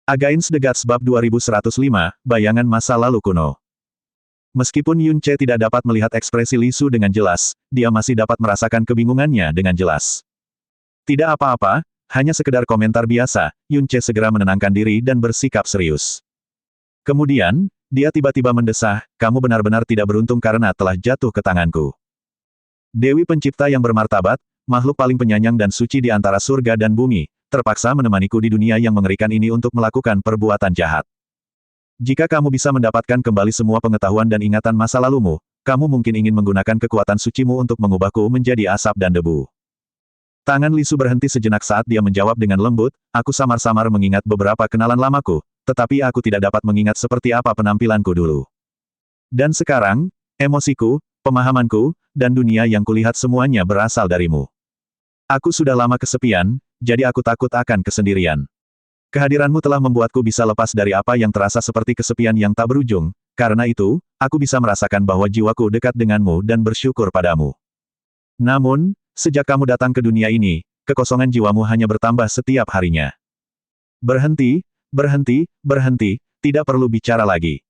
Against the Gods Bab 2105, Bayangan Masa Lalu Kuno. Meskipun Yun Ce tidak dapat melihat ekspresi Li Su dengan jelas, dia masih dapat merasakan kebingungannya dengan jelas. Tidak apa-apa, hanya sekedar komentar biasa, Yun Ce segera menenangkan diri dan bersikap serius. Kemudian, dia tiba-tiba mendesah, kamu benar-benar tidak beruntung karena telah jatuh ke tanganku. Dewi Pencipta yang bermartabat, makhluk paling penyayang dan suci di antara surga dan bumi, terpaksa menemaniku di dunia yang mengerikan ini untuk melakukan perbuatan jahat. Jika kamu bisa mendapatkan kembali semua pengetahuan dan ingatan masa lalumu, kamu mungkin ingin menggunakan kekuatan sucimu untuk mengubahku menjadi asap dan debu. Tangan Li Su berhenti sejenak saat dia menjawab dengan lembut, aku samar-samar mengingat beberapa kenalan lamaku, tetapi aku tidak dapat mengingat seperti apa penampilanku dulu. Dan sekarang, emosiku, pemahamanku, dan dunia yang kulihat semuanya berasal darimu. Aku sudah lama kesepian, jadi aku takut akan kesendirian. Kehadiranmu telah membuatku bisa lepas dari apa yang terasa seperti kesepian yang tak berujung, karena itu, aku bisa merasakan bahwa jiwaku dekat denganmu dan bersyukur padamu. Namun, sejak kamu datang ke dunia ini, kekosongan jiwamu hanya bertambah setiap harinya. Berhenti, berhenti, berhenti, tidak perlu bicara lagi.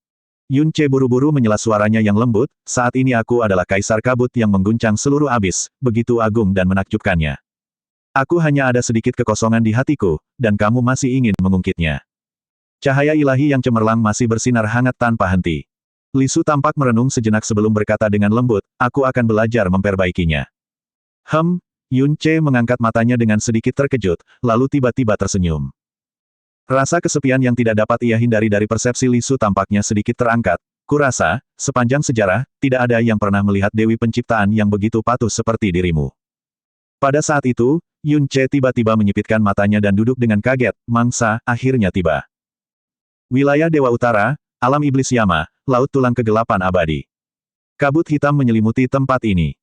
Yun Ce buru-buru menyela suaranya yang lembut, saat ini aku adalah kaisar kabut yang mengguncang seluruh abis, begitu agung dan menakjubkannya. Aku hanya ada sedikit kekosongan di hatiku, dan kamu masih ingin mengungkitnya. Cahaya ilahi yang cemerlang masih bersinar hangat tanpa henti. Li Su tampak merenung sejenak sebelum berkata dengan lembut, aku akan belajar memperbaikinya. Yun Ce mengangkat matanya dengan sedikit terkejut, lalu tiba-tiba tersenyum. Rasa kesepian yang tidak dapat ia hindari dari persepsi Li Su tampaknya sedikit terangkat. Kurasa, sepanjang sejarah, tidak ada yang pernah melihat Dewi Penciptaan yang begitu patuh seperti dirimu. Pada saat itu, Yun Ce tiba-tiba menyipitkan matanya dan duduk dengan kaget, mangsa, akhirnya tiba. Wilayah Dewa Utara, Alam Iblis Yama, Laut Tulang Kegelapan Abadi. Kabut hitam menyelimuti tempat ini.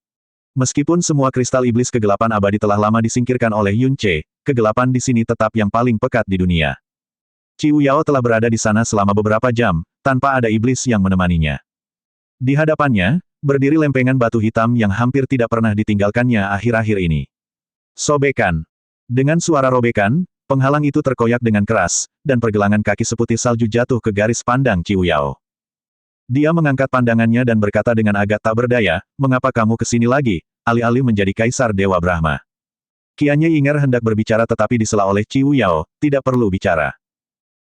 Meskipun semua kristal iblis kegelapan abadi telah lama disingkirkan oleh Yun Ce, kegelapan di sini tetap yang paling pekat di dunia. Qiu Yao telah berada di sana selama beberapa jam, tanpa ada iblis yang menemaninya. Di hadapannya, berdiri lempengan batu hitam yang hampir tidak pernah ditinggalkannya akhir-akhir ini. Sobekan. Dengan suara robekan, penghalang itu terkoyak dengan keras, dan pergelangan kaki seputih salju jatuh ke garis pandang Qiu Yao. Dia mengangkat pandangannya dan berkata dengan agak tak berdaya, mengapa kamu kesini lagi, alih-alih menjadi Kaisar Dewa Brahma? Qianye Yinger hendak berbicara tetapi disela oleh Qiu Yao, tidak perlu bicara.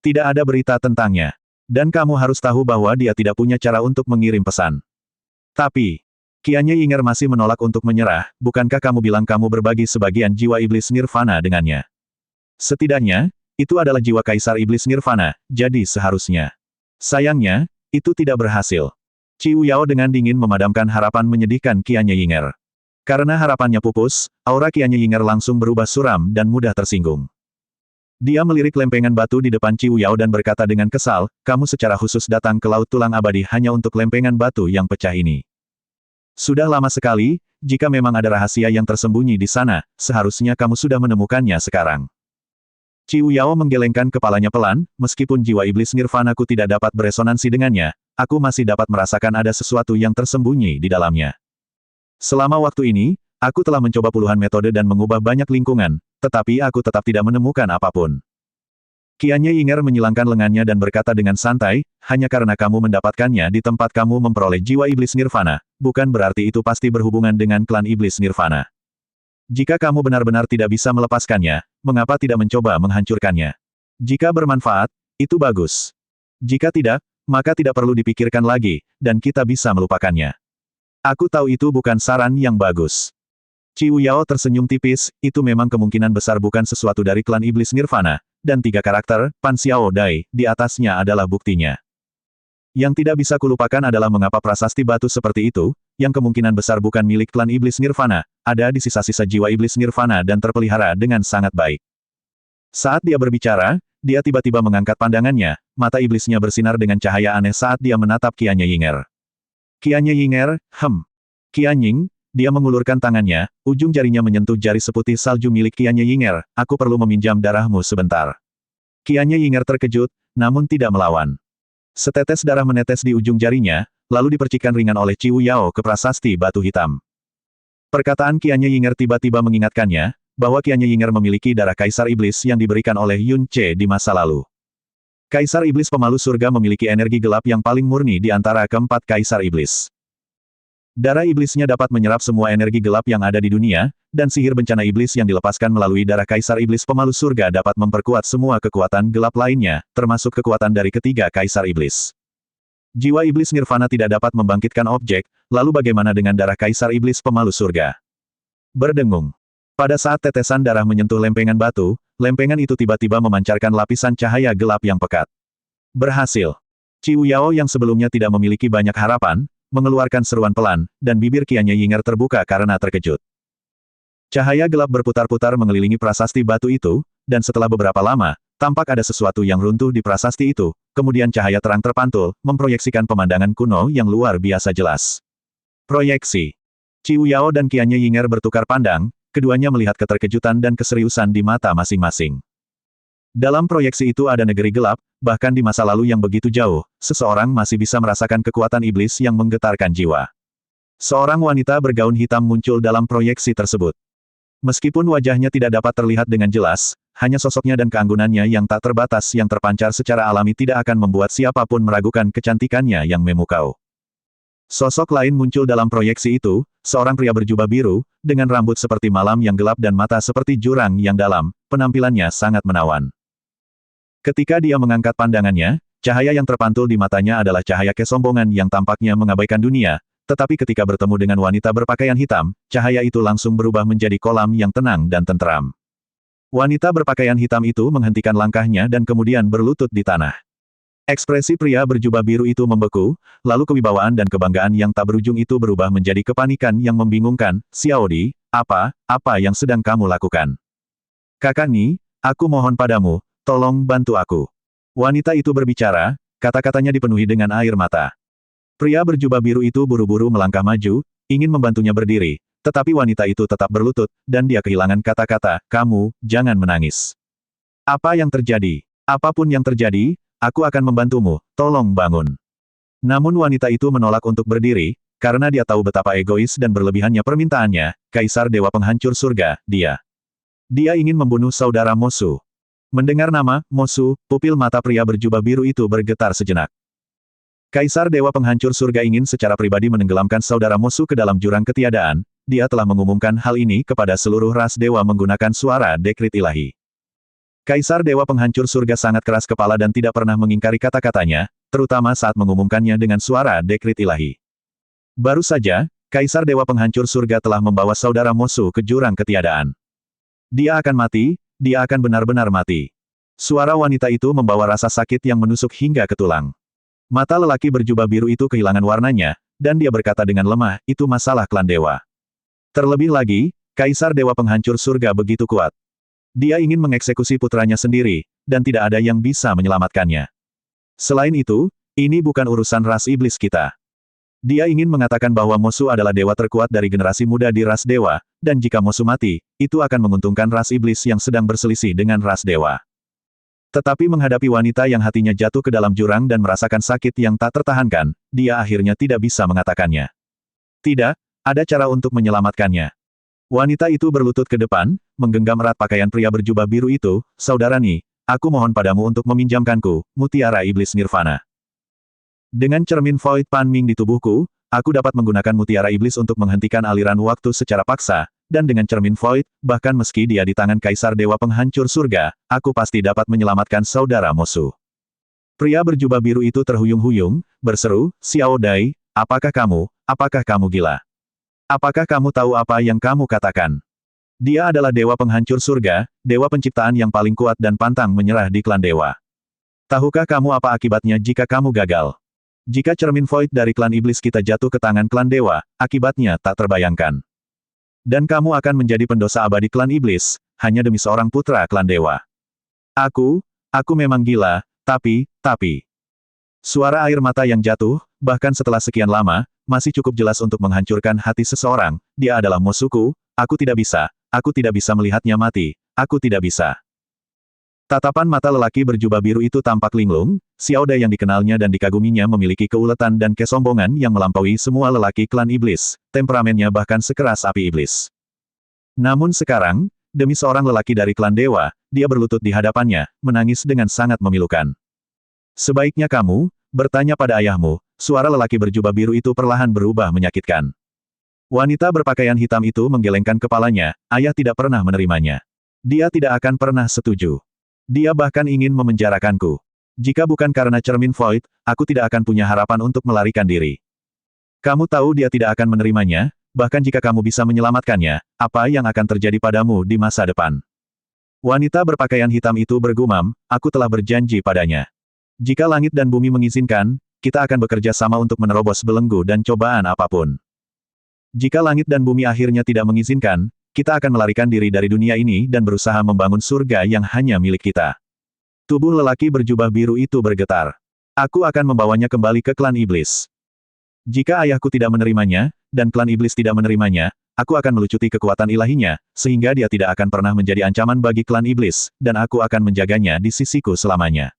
Tidak ada berita tentangnya. Dan kamu harus tahu bahwa dia tidak punya cara untuk mengirim pesan. Tapi, Qianye Yinger masih menolak untuk menyerah, bukankah kamu bilang kamu berbagi sebagian jiwa iblis nirvana dengannya? Setidaknya, itu adalah jiwa Kaisar Iblis Nirvana, jadi seharusnya. Sayangnya, itu tidak berhasil. Qiu Yao dengan dingin memadamkan harapan menyedihkan Qianye Yinger. Karena harapannya pupus, aura Qianye Yinger langsung berubah suram dan mudah tersinggung. Dia melirik lempengan batu di depan Qiu Yao dan berkata dengan kesal, kamu secara khusus datang ke Laut Tulang Abadi hanya untuk lempengan batu yang pecah ini. Sudah lama sekali, jika memang ada rahasia yang tersembunyi di sana, seharusnya kamu sudah menemukannya sekarang. Qiu Yao menggelengkan kepalanya pelan, meskipun jiwa iblis nirvanaku tidak dapat beresonansi dengannya, aku masih dapat merasakan ada sesuatu yang tersembunyi di dalamnya. Selama waktu ini, aku telah mencoba puluhan metode dan mengubah banyak lingkungan, tetapi aku tetap tidak menemukan apapun. Qianye Yinger menyilangkan lengannya dan berkata dengan santai, hanya karena kamu mendapatkannya di tempat kamu memperoleh jiwa iblis nirvana, bukan berarti itu pasti berhubungan dengan klan iblis nirvana. Jika kamu benar-benar tidak bisa melepaskannya, mengapa tidak mencoba menghancurkannya? Jika bermanfaat, itu bagus. Jika tidak, maka tidak perlu dipikirkan lagi, dan kita bisa melupakannya. Aku tahu itu bukan saran yang bagus. Qiu Yao tersenyum tipis, itu memang kemungkinan besar bukan sesuatu dari klan iblis nirvana, dan 3 karakter, Pan Xiao Dai, di atasnya adalah buktinya. Yang tidak bisa kulupakan adalah mengapa prasasti batu seperti itu, yang kemungkinan besar bukan milik klan iblis nirvana, ada di sisa-sisa jiwa iblis nirvana dan terpelihara dengan sangat baik. Saat dia berbicara, dia tiba-tiba mengangkat pandangannya, mata iblisnya bersinar dengan cahaya aneh saat dia menatap Qianye Yinger. Qianye Yinger, Qianying, dia mengulurkan tangannya, ujung jarinya menyentuh jari seputih salju milik Qianye Yinger, aku perlu meminjam darahmu sebentar. Qianye Yinger terkejut, namun tidak melawan. Setetes darah menetes di ujung jarinya, lalu dipercikan ringan oleh Qiu Yao ke prasasti batu hitam. Perkataan Qianye Yinger tiba-tiba mengingatkannya, bahwa Qianye Yinger memiliki darah Kaisar Iblis yang diberikan oleh Yun Ce di masa lalu. Kaisar Iblis Pemalu Surga memiliki energi gelap yang paling murni di antara keempat Kaisar Iblis. Darah iblisnya dapat menyerap semua energi gelap yang ada di dunia, dan sihir bencana iblis yang dilepaskan melalui darah Kaisar Iblis Pemalu Surga dapat memperkuat semua kekuatan gelap lainnya, termasuk kekuatan dari ketiga Kaisar Iblis. Jiwa Iblis Nirvana tidak dapat membangkitkan objek, lalu bagaimana dengan darah Kaisar Iblis Pemalu Surga? Berdengung. Pada saat tetesan darah menyentuh lempengan batu, lempengan itu tiba-tiba memancarkan lapisan cahaya gelap yang pekat. Berhasil. Ciu Yao yang sebelumnya tidak memiliki banyak harapan, mengeluarkan seruan pelan, dan bibir Qianye Yinger terbuka karena terkejut. Cahaya gelap berputar-putar mengelilingi prasasti batu itu, dan setelah beberapa lama, tampak ada sesuatu yang runtuh di prasasti itu, kemudian cahaya terang terpantul, memproyeksikan pemandangan kuno yang luar biasa jelas. Proyeksi. Ciu Yao dan Qianye Yinger bertukar pandang, keduanya melihat keterkejutan dan keseriusan di mata masing-masing. Dalam proyeksi itu ada negeri gelap, bahkan di masa lalu yang begitu jauh, seseorang masih bisa merasakan kekuatan iblis yang menggetarkan jiwa. Seorang wanita bergaun hitam muncul dalam proyeksi tersebut. Meskipun wajahnya tidak dapat terlihat dengan jelas, hanya sosoknya dan keanggunannya yang tak terbatas yang terpancar secara alami tidak akan membuat siapapun meragukan kecantikannya yang memukau. Sosok lain muncul dalam proyeksi itu, seorang pria berjubah biru, dengan rambut seperti malam yang gelap dan mata seperti jurang yang dalam, penampilannya sangat menawan. Ketika dia mengangkat pandangannya, cahaya yang terpantul di matanya adalah cahaya kesombongan yang tampaknya mengabaikan dunia, tetapi ketika bertemu dengan wanita berpakaian hitam, cahaya itu langsung berubah menjadi kolam yang tenang dan tenteram. Wanita berpakaian hitam itu menghentikan langkahnya dan kemudian berlutut di tanah. Ekspresi pria berjubah biru itu membeku, lalu kewibawaan dan kebanggaan yang tak berujung itu berubah menjadi kepanikan yang membingungkan. Xiao Di, apa yang sedang kamu lakukan? Kakak Ni, aku mohon padamu, tolong bantu aku. Wanita itu berbicara, kata-katanya dipenuhi dengan air mata. Pria berjubah biru itu buru-buru melangkah maju, ingin membantunya berdiri, tetapi wanita itu tetap berlutut, dan dia kehilangan kata-kata, kamu, jangan menangis. Apa yang terjadi? Apapun yang terjadi, aku akan membantumu, tolong bangun. Namun wanita itu menolak untuk berdiri, karena dia tahu betapa egois dan berlebihannya permintaannya, Kaisar Dewa Penghancur Surga, dia ingin membunuh saudara Mosu. Mendengar nama, Mosu, pupil mata pria berjubah biru itu bergetar sejenak. Kaisar Dewa Penghancur Surga ingin secara pribadi menenggelamkan saudara Mosu ke dalam jurang ketiadaan, dia telah mengumumkan hal ini kepada seluruh ras dewa menggunakan suara dekrit ilahi. Kaisar Dewa Penghancur Surga sangat keras kepala dan tidak pernah mengingkari kata-katanya, terutama saat mengumumkannya dengan suara dekrit ilahi. Baru saja, Kaisar Dewa Penghancur Surga telah membawa saudara Mosu ke jurang ketiadaan. Dia akan mati, dia akan benar-benar mati. Suara wanita itu membawa rasa sakit yang menusuk hingga ke tulang. Mata lelaki berjubah biru itu kehilangan warnanya, dan dia berkata dengan lemah, itu masalah klan dewa. Terlebih lagi, Kaisar Dewa Penghancur Surga begitu kuat. Dia ingin mengeksekusi putranya sendiri, dan tidak ada yang bisa menyelamatkannya. Selain itu, ini bukan urusan ras iblis kita. Dia ingin mengatakan bahwa Mosu adalah dewa terkuat dari generasi muda di ras dewa, dan jika Mosu mati, itu akan menguntungkan ras iblis yang sedang berselisih dengan ras dewa. Tetapi menghadapi wanita yang hatinya jatuh ke dalam jurang dan merasakan sakit yang tak tertahankan, dia akhirnya tidak bisa mengatakannya. Tidak, ada cara untuk menyelamatkannya. Wanita itu berlutut ke depan, menggenggam erat pakaian pria berjubah biru itu, saudara Ni, aku mohon padamu untuk meminjamkanku, mutiara iblis nirvana. Dengan cermin Void Panming di tubuhku, aku dapat menggunakan mutiara iblis untuk menghentikan aliran waktu secara paksa, dan dengan cermin Void, bahkan meski dia di tangan Kaisar Dewa Penghancur Surga, aku pasti dapat menyelamatkan saudara Mosu. Pria berjubah biru itu terhuyung-huyung, berseru, Xiao Dai, apakah kamu gila? Apakah kamu tahu apa yang kamu katakan? Dia adalah dewa penghancur surga, dewa penciptaan yang paling kuat dan pantang menyerah di klan dewa. Tahukah kamu apa akibatnya jika kamu gagal? Jika cermin Void dari klan iblis kita jatuh ke tangan klan dewa, akibatnya tak terbayangkan. Dan kamu akan menjadi pendosa abadi klan iblis, hanya demi seorang putra klan dewa. Aku memang gila, tapi... Suara air mata yang jatuh, bahkan setelah sekian lama, masih cukup jelas untuk menghancurkan hati seseorang, dia adalah musuhku, aku tidak bisa melihatnya mati, aku tidak bisa. Tatapan mata lelaki berjubah biru itu tampak linglung, Xiao Dai yang dikenalnya dan dikaguminya memiliki keuletan dan kesombongan yang melampaui semua lelaki klan iblis, temperamennya bahkan sekeras api iblis. Namun sekarang, demi seorang lelaki dari klan dewa, dia berlutut di hadapannya, menangis dengan sangat memilukan. Sebaiknya kamu, bertanya pada ayahmu, suara lelaki berjubah biru itu perlahan berubah menyakitkan. Wanita berpakaian hitam itu menggelengkan kepalanya, ayah tidak pernah menerimanya. Dia tidak akan pernah setuju. Dia bahkan ingin memenjarakanku. Jika bukan karena cermin Void, aku tidak akan punya harapan untuk melarikan diri. Kamu tahu dia tidak akan menerimanya, bahkan jika kamu bisa menyelamatkannya, apa yang akan terjadi padamu di masa depan? Wanita berpakaian hitam itu bergumam, aku telah berjanji padanya. Jika langit dan bumi mengizinkan, kita akan bekerja sama untuk menerobos belenggu dan cobaan apapun. Jika langit dan bumi akhirnya tidak mengizinkan, kita akan melarikan diri dari dunia ini dan berusaha membangun surga yang hanya milik kita. Tubuh lelaki berjubah biru itu bergetar. Aku akan membawanya kembali ke klan iblis. Jika ayahku tidak menerimanya, dan klan iblis tidak menerimanya, aku akan melucuti kekuatan ilahinya, sehingga dia tidak akan pernah menjadi ancaman bagi klan iblis, dan aku akan menjaganya di sisiku selamanya.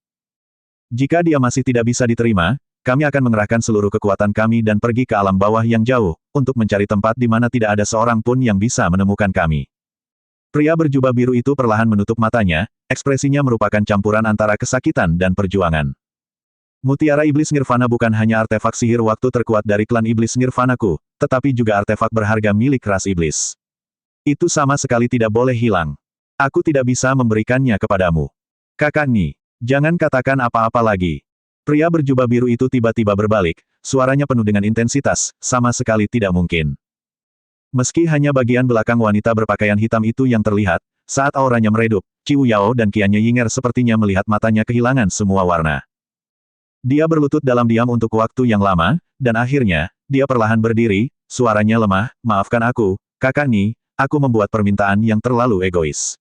Jika dia masih tidak bisa diterima, kami akan mengerahkan seluruh kekuatan kami dan pergi ke alam bawah yang jauh, untuk mencari tempat di mana tidak ada seorang pun yang bisa menemukan kami. Pria berjubah biru itu perlahan menutup matanya, ekspresinya merupakan campuran antara kesakitan dan perjuangan. Mutiara Iblis Nirvana bukan hanya artefak sihir waktu terkuat dari klan Iblis Nirvanaku, tetapi juga artefak berharga milik ras iblis. Itu sama sekali tidak boleh hilang. Aku tidak bisa memberikannya kepadamu. Kakak Ni. Jangan katakan apa-apa lagi. Pria berjubah biru itu tiba-tiba berbalik, suaranya penuh dengan intensitas, sama sekali tidak mungkin. Meski hanya bagian belakang wanita berpakaian hitam itu yang terlihat, saat auranya meredup, Qiu Yao dan Qianye Yinger sepertinya melihat matanya kehilangan semua warna. Dia berlutut dalam diam untuk waktu yang lama, dan akhirnya, dia perlahan berdiri, suaranya lemah, maafkan aku, Kakak Ni, aku membuat permintaan yang terlalu egois.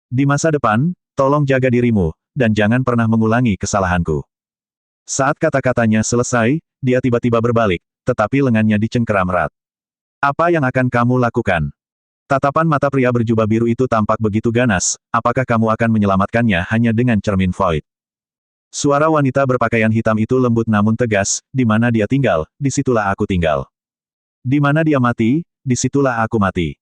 Di masa depan, tolong jaga dirimu, dan jangan pernah mengulangi kesalahanku. Saat kata-katanya selesai, dia tiba-tiba berbalik, tetapi lengannya dicengkeram erat. Apa yang akan kamu lakukan? Tatapan mata pria berjubah biru itu tampak begitu ganas, apakah kamu akan menyelamatkannya hanya dengan cermin Void? Suara wanita berpakaian hitam itu lembut namun tegas, di mana dia tinggal, disitulah aku tinggal. Di mana dia mati, disitulah aku mati.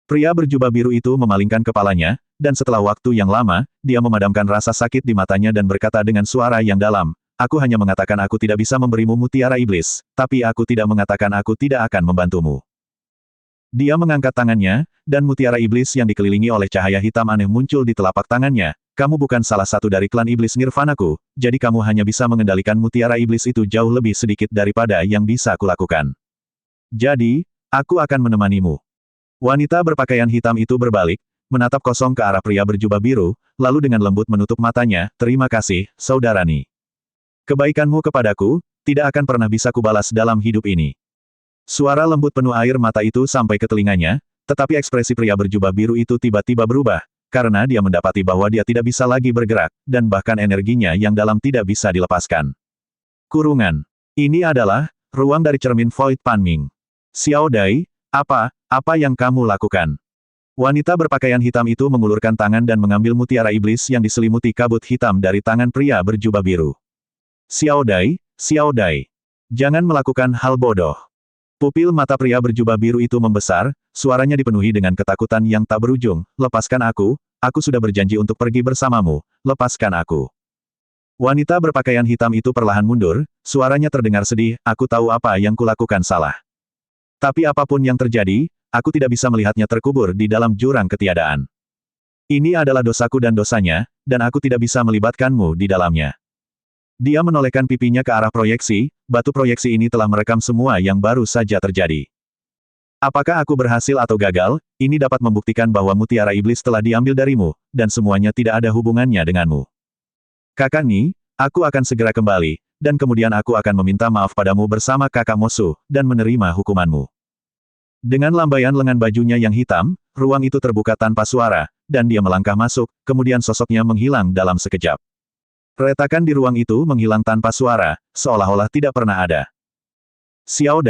Pria berjubah biru itu memalingkan kepalanya, dan setelah waktu yang lama, dia memadamkan rasa sakit di matanya dan berkata dengan suara yang dalam, aku hanya mengatakan aku tidak bisa memberimu mutiara iblis, tapi aku tidak mengatakan aku tidak akan membantumu. Dia mengangkat tangannya, dan mutiara iblis yang dikelilingi oleh cahaya hitam aneh muncul di telapak tangannya. Kamu bukan salah satu dari klan iblis Nirvanaku, jadi kamu hanya bisa mengendalikan mutiara iblis itu jauh lebih sedikit daripada yang bisa kulakukan. Jadi, aku akan menemanimu. Wanita berpakaian hitam itu berbalik, menatap kosong ke arah pria berjubah biru, lalu dengan lembut menutup matanya, terima kasih, saudarani. Kebaikanmu kepadaku, tidak akan pernah bisa kubalas dalam hidup ini. Suara lembut penuh air mata itu sampai ke telinganya, tetapi ekspresi pria berjubah biru itu tiba-tiba berubah, karena dia mendapati bahwa dia tidak bisa lagi bergerak, dan bahkan energinya yang dalam tidak bisa dilepaskan. Kurungan. Ini adalah ruang dari cermin Void Panming. Xiao Dai, apa yang kamu lakukan? Wanita berpakaian hitam itu mengulurkan tangan dan mengambil mutiara iblis yang diselimuti kabut hitam dari tangan pria berjubah biru. Xiao Dai, jangan melakukan hal bodoh. Pupil mata pria berjubah biru itu membesar, suaranya dipenuhi dengan ketakutan yang tak berujung, lepaskan aku sudah berjanji untuk pergi bersamamu, lepaskan aku. Wanita berpakaian hitam itu perlahan mundur, suaranya terdengar sedih, aku tahu apa yang kulakukan salah. Tapi apapun yang terjadi, aku tidak bisa melihatnya terkubur di dalam jurang ketiadaan. Ini adalah dosaku dan dosanya, dan aku tidak bisa melibatkanmu di dalamnya. Dia menolehkan pipinya ke arah proyeksi, batu proyeksi ini telah merekam semua yang baru saja terjadi. Apakah aku berhasil atau gagal, ini dapat membuktikan bahwa mutiara iblis telah diambil darimu, dan semuanya tidak ada hubungannya denganmu. Kakak Ni, aku akan segera kembali, dan kemudian aku akan meminta maaf padamu bersama kakak Mosu, dan menerima hukumanmu. Dengan lambaian lengan bajunya yang hitam, ruang itu terbuka tanpa suara, dan dia melangkah masuk, kemudian sosoknya menghilang dalam sekejap. Retakan di ruang itu menghilang tanpa suara, seolah-olah tidak pernah ada. Xiao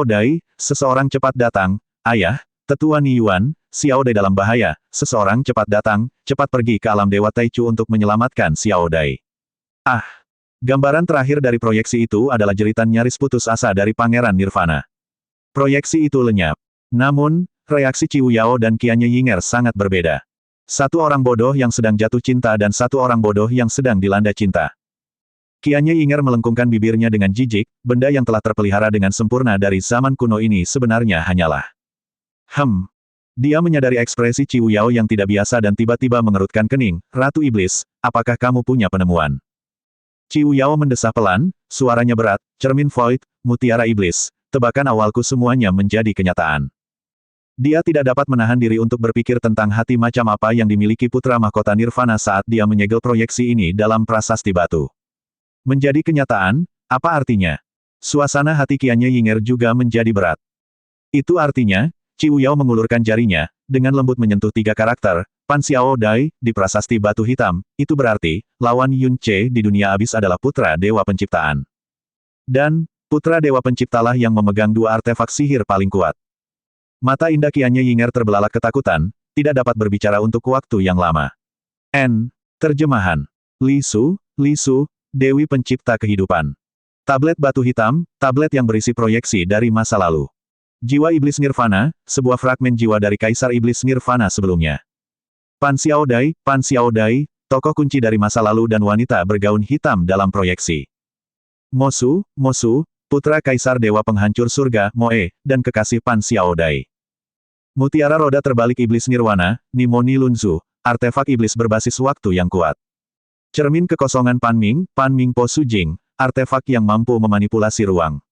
Dai, seseorang cepat datang, ayah, tetua Ni Yuan, Xiao Dai dalam bahaya, seseorang cepat datang, cepat pergi ke alam Dewa Taichu untuk menyelamatkan Xiao Dai. Ah! Gambaran terakhir dari proyeksi itu adalah jeritan nyaris putus asa dari Pangeran Nirvana. Proyeksi itu lenyap. Namun, reaksi Qiu Yao dan Qianye Yinger sangat berbeda. Satu orang bodoh yang sedang jatuh cinta dan satu orang bodoh yang sedang dilanda cinta. Qianye Yinger melengkungkan bibirnya dengan jijik, benda yang telah terpelihara dengan sempurna dari zaman kuno ini sebenarnya hanyalah. Dia menyadari ekspresi Ciu Yao yang tidak biasa dan tiba-tiba mengerutkan kening. Ratu Iblis, apakah kamu punya penemuan? Ciu Yao mendesah pelan, suaranya berat, cermin void, mutiara iblis, tebakan awalku semuanya menjadi kenyataan. Dia tidak dapat menahan diri untuk berpikir tentang hati macam apa yang dimiliki putra mahkota Nirvana saat dia menyegel proyeksi ini dalam prasasti batu. Menjadi kenyataan, apa artinya? Suasana hati Qianye Yinger juga menjadi berat. Itu artinya, Ciu Yao mengulurkan jarinya, dengan lembut menyentuh 3 karakter, Pan Xiao Dai, di prasasti batu hitam, itu berarti, lawan Yun Ce di dunia abis adalah putra dewa penciptaan. Dan, putra dewa penciptalah yang memegang 2 artefak sihir paling kuat. Mata indah Qianye Yinger terbelalak ketakutan, tidak dapat berbicara untuk waktu yang lama. Terjemahan. Li Su, Dewi Pencipta Kehidupan. Tablet batu hitam, tablet yang berisi proyeksi dari masa lalu. Jiwa Iblis Nirvana, sebuah fragmen jiwa dari Kaisar Iblis Nirvana sebelumnya. Pan Xiao Dai, tokoh kunci dari masa lalu dan wanita bergaun hitam dalam proyeksi. Mosu, putra Kaisar Dewa Penghancur Surga, Moe, dan kekasih Pan Xiao Dai. Mutiara roda terbalik Iblis Nirwana, Nimoni Lunzu, artefak iblis berbasis waktu yang kuat. Cermin kekosongan Pan Ming Po Sujing, artefak yang mampu memanipulasi ruang.